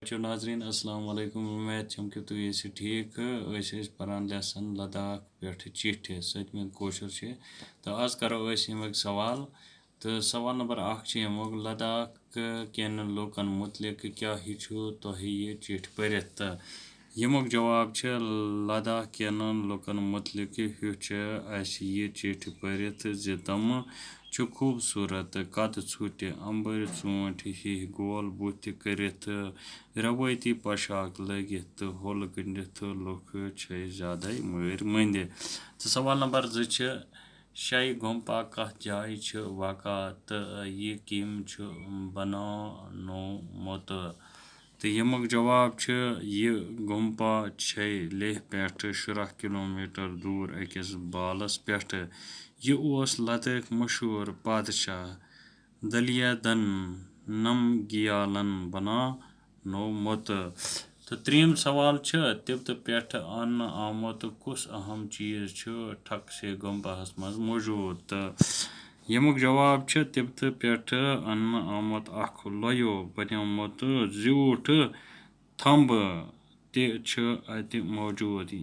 बच्चों नाजरीन अस्सलाम वालेकुम उम्मीद छम कि तुम ये ठीक परान लेसन लद्दाख पे चिट्ठ सतम कोशर तो आज करो यमक सवाल तो सवाल नंबर 1 यमुक लद्दाख केन लोकन मुतलिक क्या हिचु तुह ये चिट्ठ परित तो यमुक जवाब लद्दाख केन लोकन मुतलिक हुच ये चिट्ठ परित ज तम खूबसूरत कद छुट अंबर चूंट ही गोल बुत करित रवायती पोशाक लगित तो होल गंडित लुक ज्यादा मर मंद। तो सवाल नंबर 2 शाही गुम्पा कत जाय वाक़ा तो ये किम बनोमुत तो यमुक जवाब ये गुम्पा लेह पे 10 किलोमीटर दूर अकिस बालस पे यह लद्दाख मशहूर पादशाह दलियादन नमगियालन बनोमुत। तो 3 सवाल तिब्त पे अन आमुत कुस अहम चीज ठकसे गुम्पास मज मौजूद तो यमुक जवाब तिब्त पे अन आमुत अख लोयो बनियोमुत ज्यूठ थंब ते मौजूद।